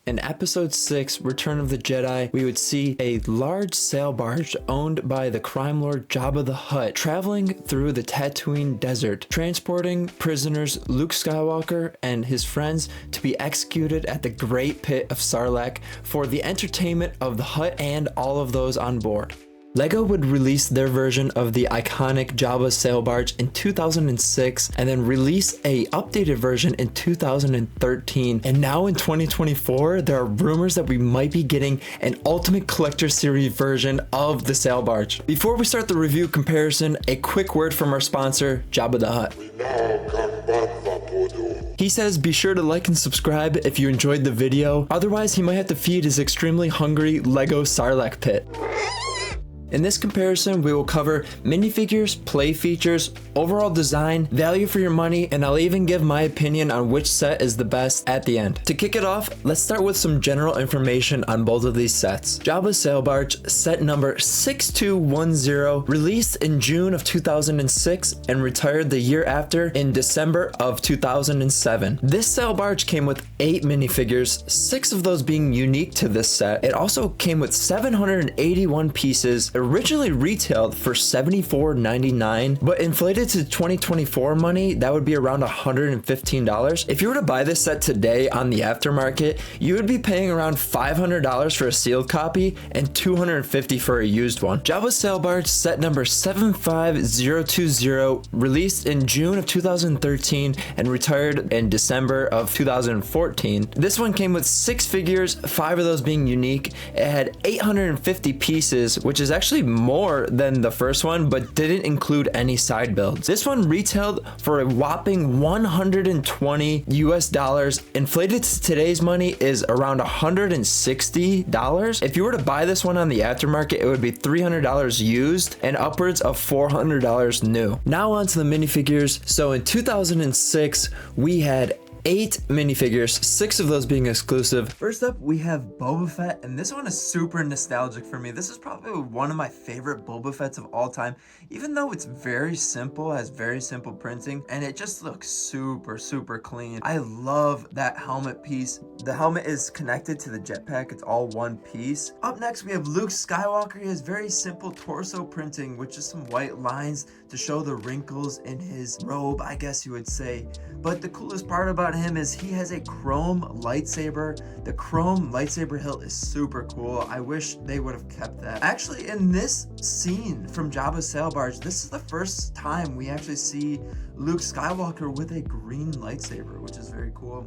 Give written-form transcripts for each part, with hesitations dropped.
In episode 6, Return of the Jedi, we would see a large sail barge owned by the crime lord Jabba the Hutt traveling through the Tatooine desert, transporting prisoners Luke Skywalker and his friends to be executed at the Great Pit of Sarlacc for the entertainment of the Hutt and all of those on board. LEGO would release their version of the iconic Jabba Sail Barge in 2006 and then release a updated version in 2013. And now in 2024, there are rumors that we might be getting an Ultimate Collector Series version of the Sail Barge. Before we start the review comparison, a quick word from our sponsor, Jabba the Hutt. He says be sure to like and subscribe if you enjoyed the video, otherwise he might have to feed his extremely hungry LEGO Sarlacc pit. In this comparison, we will cover minifigures, play features, overall design, value for your money, and I'll even give my opinion on which set is the best at the end. To kick it off, let's start with some general information on both of these sets. Jabba Sail Barge set number 6210, released in June of 2006 and retired the year after in December of 2007. This sail barge came with 8 minifigures, 6 of those being unique to this set. It also came with 781 pieces, originally retailed for $74.99, but inflated to 2024 money, that would be around $115. If you were to buy this set today on the aftermarket, you would be paying around $500 for a sealed copy and $250 for a used one. Jabba Sail Barge set number 75020, released in June of 2013 and retired in December of 2014. This one came with 6 figures, 5 of those being unique. It had 850 pieces, which is actually more than the first one, but didn't include any side builds. This one retailed for a whopping $120 US. Inflated to today's money is around $160. If you were to buy this one on the aftermarket, it would be $300 used and upwards of $400 new. Now on to the minifigures. So in 2006, we had 8 minifigures, 6 of those being exclusive. First up, we have Boba Fett, and this one is super nostalgic for me. This is probably one of my favorite Boba Fetts of all time, even though it's very simple, has very simple printing, and it just looks super clean. I love that helmet piece. The helmet is connected to the jetpack. It's all one piece. Up next, we have Luke Skywalker. He has very simple torso printing with just some white lines to show the wrinkles in his robe, I guess you would say. But the coolest part about him is he has a chrome lightsaber. The chrome lightsaber hilt is super cool. I wish they would have kept that. Actually, in this scene from Jabba's Sail Barge, this is the first time we actually see Luke Skywalker with a green lightsaber, which is very cool.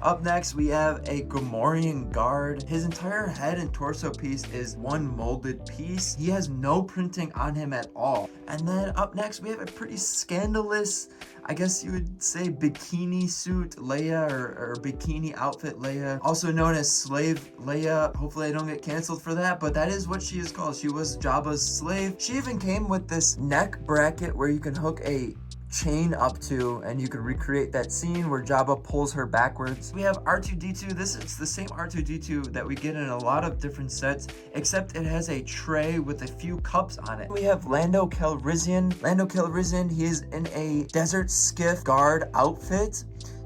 Up next, we have a Gamorrean guard. His entire head and torso piece is one molded piece. He has no printing on him at all. And then up next, we have a pretty scandalous, I guess you would say, bikini suit Leia, or bikini outfit Leia, also known as Slave Leia. Hopefully I don't get canceled for that, but that is what she is called. She was Jabba's slave. She even came with this neck bracket where you can hook a chain up to, and you can recreate that scene where Jabba pulls her backwards. We have R2-D2. This is the same R2-D2 that we get in a lot of different sets, except it has a tray with a few cups on it. We have Lando Calrissian. Lando Calrissian, he is in a desert skiff guard outfit.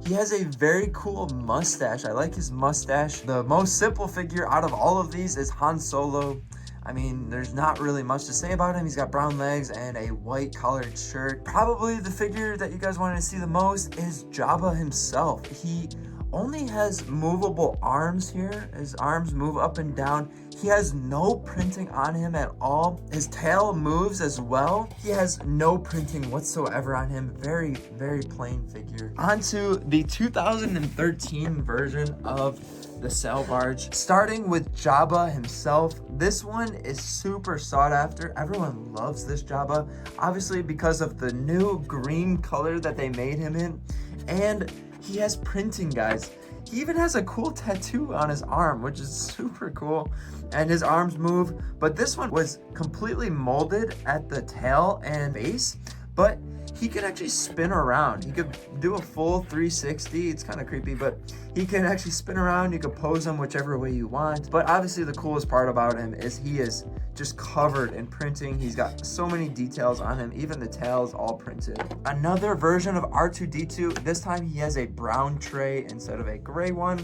He has a very cool mustache. I like his mustache. The most simple figure out of all of these is Han Solo. I mean, there's not really much to say about him. He's got brown legs and a white collared shirt. Probably the figure that you guys wanted to see the most is Jabba himself. He only has movable arms here. His arms move up and down. He has no printing on him at all. His tail moves as well. He has no printing whatsoever on him. Very plain figure. On to the 2013 version of the Sail Barge, starting with Jabba himself. This one is super sought after. Everyone loves this Jabba, obviously because of the new green color that they made him in, and he has printing, guys. He even has a cool tattoo on his arm, which is super cool, and his arms move. But this one was completely molded at the tail and base, but he can actually spin around. He could do a full 360. It's kind of creepy, but he can actually spin around. You can pose him whichever way you want. But obviously the coolest part about him is he is just covered in printing. He's got so many details on him. Even the tail is all printed. Another version of R2-D2. This time he has a brown tray instead of a gray one.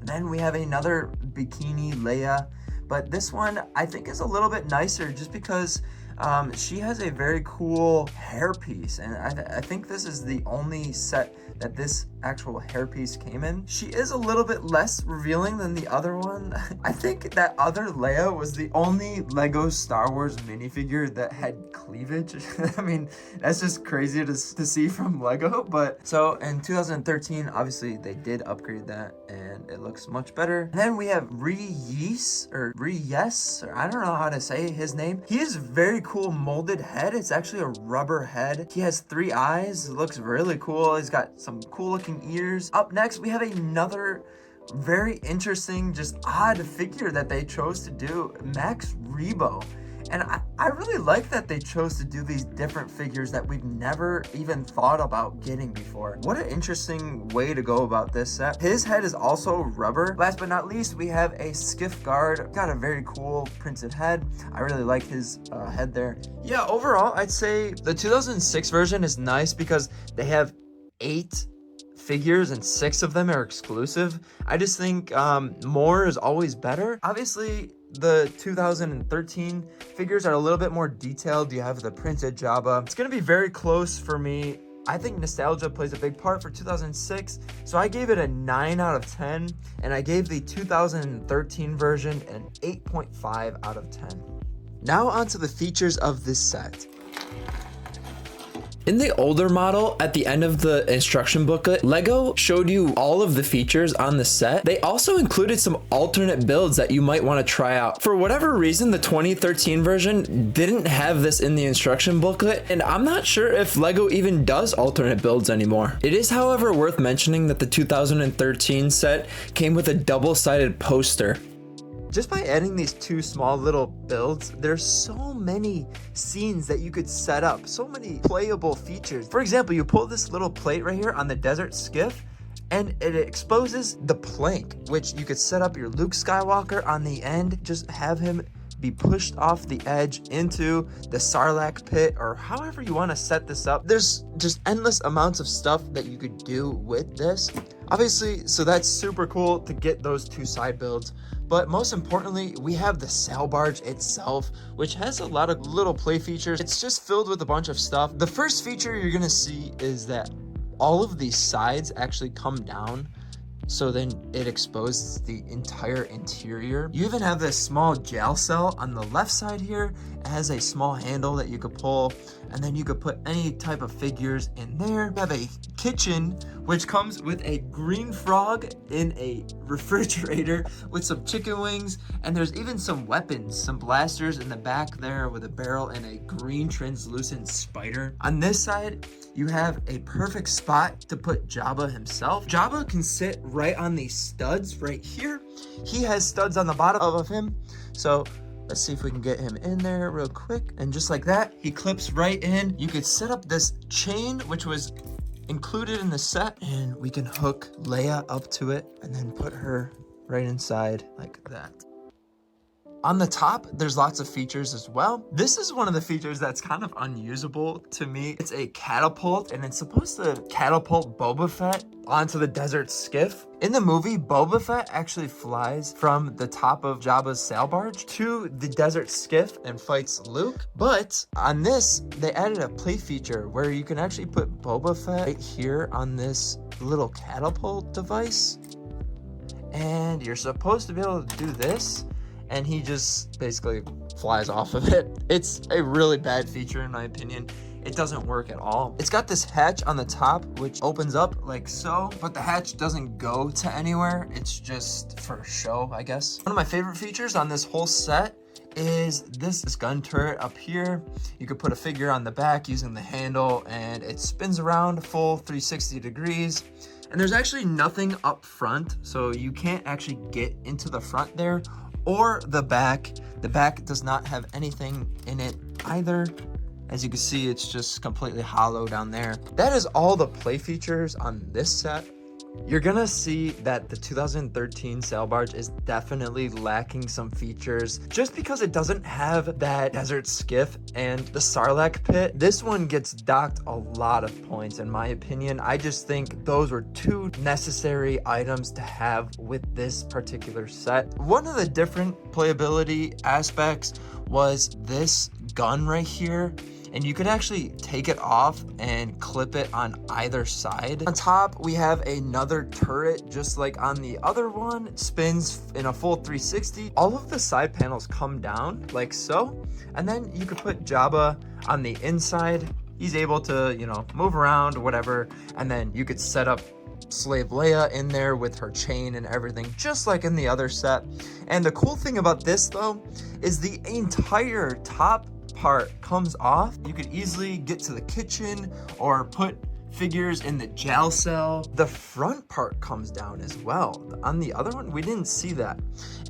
Then we have another bikini Leia, but this one I think is a little bit nicer just because she has a very cool hairpiece, and I think this is the only set that this actual hairpiece came in. She is a little bit less revealing than the other one. I think that other Leia was the only Lego Star Wars minifigure that had cleavage. I mean, that's just crazy to see from Lego. But so in 2013, obviously they did upgrade that and it looks much better. And then we have Reyes, or I don't know how to say his name. He has very cool molded head. It's actually a rubber head. He has 3 eyes. It looks really cool. He's got some cool looking ears. Up next, we have another very interesting, just odd figure that they chose to do, Max Rebo. And I really like that they chose to do these different figures that we've never even thought about getting before. What an interesting way to go about this set. His head is also rubber. Last but not least, we have a skiff guard. Got a very cool printed head. I really like his head there. Yeah, overall, I'd say the 2006 version is nice because they have 8 figures and 6 of them are exclusive. I just think more is always better. Obviously, the 2013 figures are a little bit more detailed. You have the printed Jabba. It's gonna be very close for me. I think nostalgia plays a big part for 2006, so I gave it a 9 out of 10, and I gave the 2013 version an 8.5 out of 10. Now onto the features of this set. In the older model, at the end of the instruction booklet, Lego showed you all of the features on the set. They also included some alternate builds that you might want to try out. For whatever reason, the 2013 version didn't have this in the instruction booklet, and I'm not sure if Lego even does alternate builds anymore. It is, however, worth mentioning that the 2013 set came with a double-sided poster. Just by adding these 2 small little builds, there's so many scenes that you could set up, so many playable features. For example, you pull this little plate right here on the desert skiff, and it exposes the plank, which you could set up your Luke Skywalker on the end, just have him be pushed off the edge into the Sarlacc pit, or however you want to set this up. There's just endless amounts of stuff that you could do with this. Obviously, so that's super cool to get those 2 side builds. But most importantly, we have the sail barge itself, which has a lot of little play features. It's just filled with a bunch of stuff. The first feature you're gonna see is that all of these sides actually come down, so then it exposes the entire interior. You even have this small jail cell on the left side here. It has a small handle that you could pull, and then you could put any type of figures in there. You have a kitchen, which comes with a green frog in a refrigerator with some chicken wings, and there's even some weapons, some blasters in the back there with a barrel and a green translucent spider. On this side, you have a perfect spot to put Jabba himself. Jabba can sit right on these studs right here. He has studs on the bottom of him, so let's see if we can get him in there real quick. And just like that, he clips right in. You could set up this chain, which was included in the set, and we can hook Leia up to it and then put her right inside like that. On the top, there's lots of features as well. This is one of the features that's kind of unusable to me. It's a catapult, and it's supposed to catapult Boba Fett onto the desert skiff. In the movie, Boba Fett actually flies from the top of Jabba's sail barge to the desert skiff and fights Luke. But on this, they added a play feature where you can actually put Boba Fett right here on this little catapult device. And you're supposed to be able to do this, and he just basically flies off of it. It's a really bad feature in my opinion. It doesn't work at all. It's got this hatch on the top, which opens up like so, but the hatch doesn't go to anywhere. It's just for show, I guess. One of my favorite features on this whole set is this gun turret up here. You could put a figure on the back using the handle, and it spins around full 360 degrees. And there's actually nothing up front, so you can't actually get into the front there or the back. The back does not have anything in it either. As you can see, it's just completely hollow down there. That is all the play features on this set. You're gonna see that the 2013 Sail Barge is definitely lacking some features just because it doesn't have that desert skiff and the Sarlacc pit. This one gets docked a lot of points in my opinion. I just think those were two necessary items to have with this particular set. One of the different playability aspects was this gun right here. And you could actually take it off and clip it on either side. On top, we have another turret, just like on the other one. It spins in a full 360. All of the side panels come down like so. And then you could put Jabba on the inside. He's able to, you know, move around, whatever. And then you could set up Slave Leia in there with her chain and everything, just like in the other set. And the cool thing about this, though, is the entire top part comes off. You could easily get to the kitchen or put figures in the jail cell. The front part comes down as well. On the other one, we didn't see that.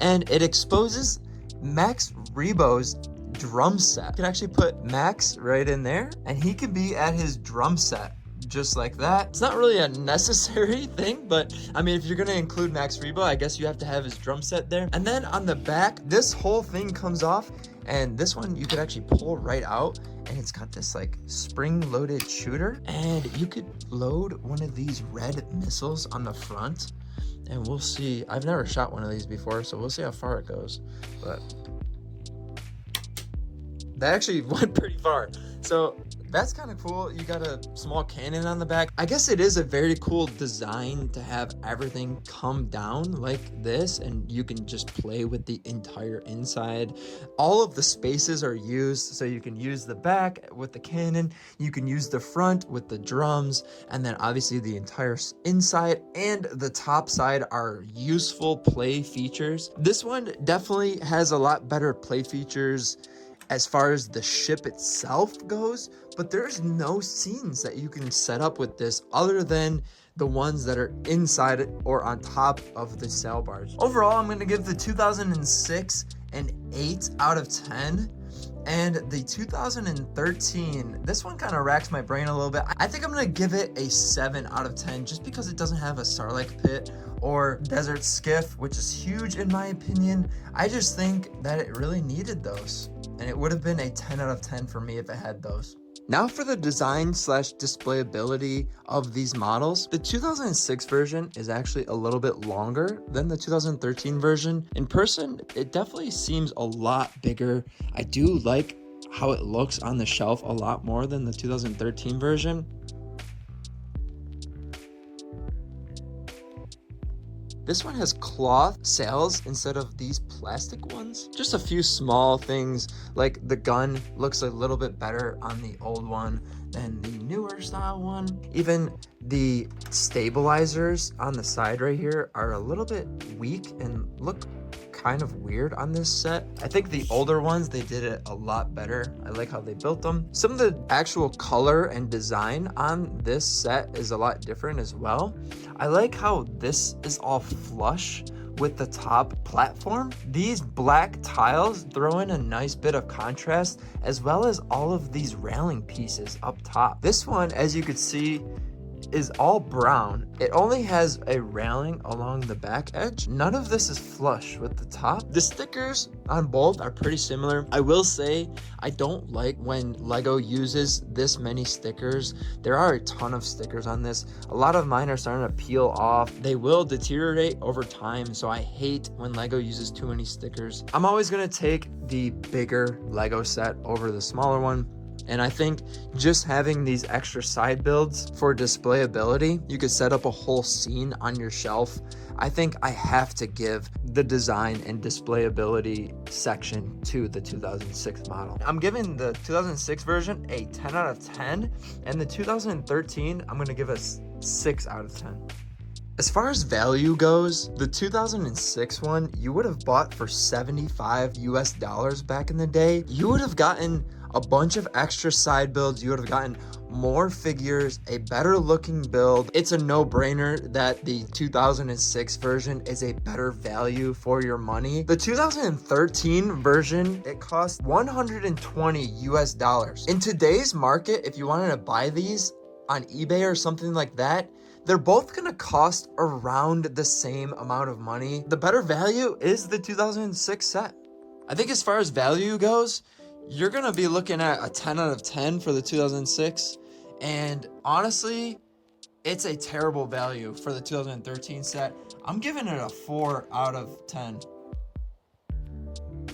And it exposes Max Rebo's drum set. You can actually put Max right in there and he could be at his drum set just like that. It's not really a necessary thing, but I mean, if you're gonna include Max Rebo, I guess you have to have his drum set there. And then on the back, this whole thing comes off, and this one you could actually pull right out, and it's got this like spring-loaded shooter, and you could load one of these red missiles on the front, and we'll see. I've never shot one of these before, so we'll see how far it goes, but that actually went pretty far. So that's kind of cool. You got a small cannon on the back. I guess it is a very cool design to have everything come down like this, and you can just play with the entire inside. All of the spaces are used, so you can use the back with the cannon, you can use the front with the drums, and then obviously the entire inside and the top side are useful play features. This one definitely has a lot better play features as far as the ship itself goes, but there's no scenes that you can set up with this other than the ones that are inside or on top of the sail barge. Overall, I'm going to give the 2006 an 8 out of 10. And the 2013, this one kind of racks my brain a little bit. I think I'm going to give it a 7 out of 10 just because it doesn't have a Sarlacc pit or desert skiff, which is huge in my opinion. I just think that it really needed those. And it would have been a 10 out of 10 for me if it had those. Now for the design slash displayability of these models. The 2006 version is actually a little bit longer than the 2013 version. In person, it definitely seems a lot bigger. I do like how it looks on the shelf a lot more than the 2013 version. This one has cloth sails instead of these plastic ones. Just a few small things, like the gun looks a little bit better on the old one than the newer style one. Even the stabilizers on the side right here are a little bit weak and look kind of weird on this set. I think the older ones, they did it a lot better. I like how they built them. Some of the actual color and design on this set is a lot different as well. I like how this is all flush with the top platform. These black tiles throw in a nice bit of contrast, as well as all of these railing pieces up top. This one, as you could see, is all brown. It only has a railing along the back edge. None of this is flush with the top. The stickers on both are pretty similar. I will say I don't like when Lego uses this many stickers. There are a ton of stickers on this. A lot of mine are starting to peel off. They will deteriorate over time, so I hate when Lego uses too many stickers. I'm always gonna take the bigger Lego set over the smaller one. And I think just having these extra side builds for displayability, you could set up a whole scene on your shelf. I think I have to give the design and displayability section to the 2006 model. I'm giving the 2006 version a 10 out of 10, and the 2013, I'm gonna give a 6 out of 10. As far as value goes, the 2006 one, you would have bought for $75 US back in the day. You would have gotten a bunch of extra side builds. You would have gotten more figures, a better looking build. It's a no-brainer that the 2006 version is a better value for your money. The 2013 version, it cost $120 US. In today's market, if you wanted to buy these on eBay or something like that, they're both gonna cost around the same amount of money. The better value is the 2006 set. I think as far as value goes, you're gonna be looking at a 10 out of 10 for the 2006. And honestly, it's a terrible value for the 2013 set. I'm giving it a 4 out of 10.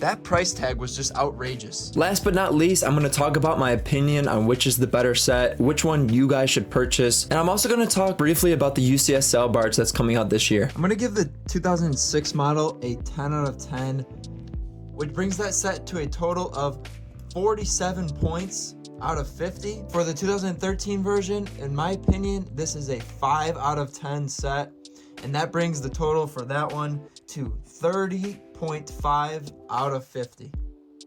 That price tag was just outrageous. Last but not least, I'm gonna talk about my opinion on which is the better set, which one you guys should purchase, and I'm also gonna talk briefly about the UCS Sail Barge that's coming out this year. I'm gonna give the 2006 model a 10 out of 10, which brings that set to a total of 47 points out of 50. For the 2013 version, in my opinion, this is a 5 out of 10 set, and that brings the total for that one to 30.5 out of 50.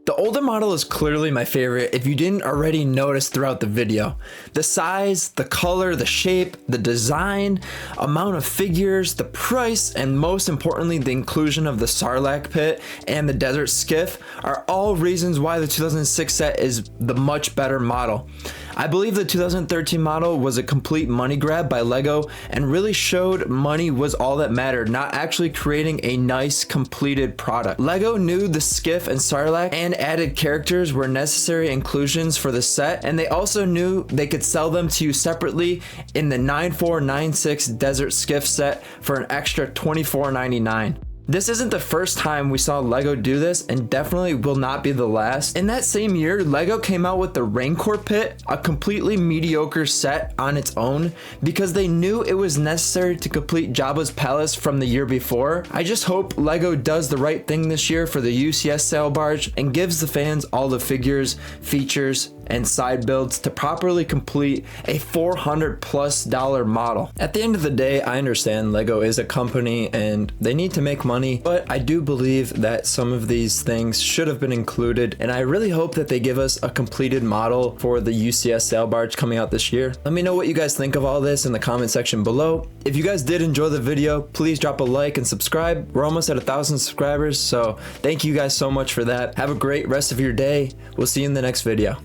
The older model is clearly my favorite if you didn't already notice throughout the video. The size, the color, the shape, the design, amount of figures, the price, and most importantly, the inclusion of the Sarlacc pit and the desert skiff are all reasons why the 2006 set is the much better model. I believe the 2013 model was a complete money grab by LEGO and really showed money was all that mattered, not actually creating a nice completed product. LEGO knew the skiff and Sarlacc and added characters were necessary inclusions for the set, and they also knew they could sell them to you separately in the 9496 Desert Skiff set for an extra $24.99. This isn't the first time we saw LEGO do this, and definitely will not be the last. In that same year, LEGO came out with the Rancor pit, a completely mediocre set on its own, because they knew it was necessary to complete Jabba's palace from the year before. I just hope LEGO does the right thing this year for the UCS Sail Barge and gives the fans all the figures, features, and side builds to properly complete a $400+ model. At the end of the day, I understand LEGO is a company and they need to make money, but I do believe that some of these things should have been included, and I really hope that they give us a completed model for the UCS Sail Barge coming out this year. Let me know what you guys think of all this in the comment section below. If you guys did enjoy the video, please drop a like and subscribe. We're almost at 1,000 subscribers, so thank you guys so much for that. Have a great rest of your day. We'll see you in the next video.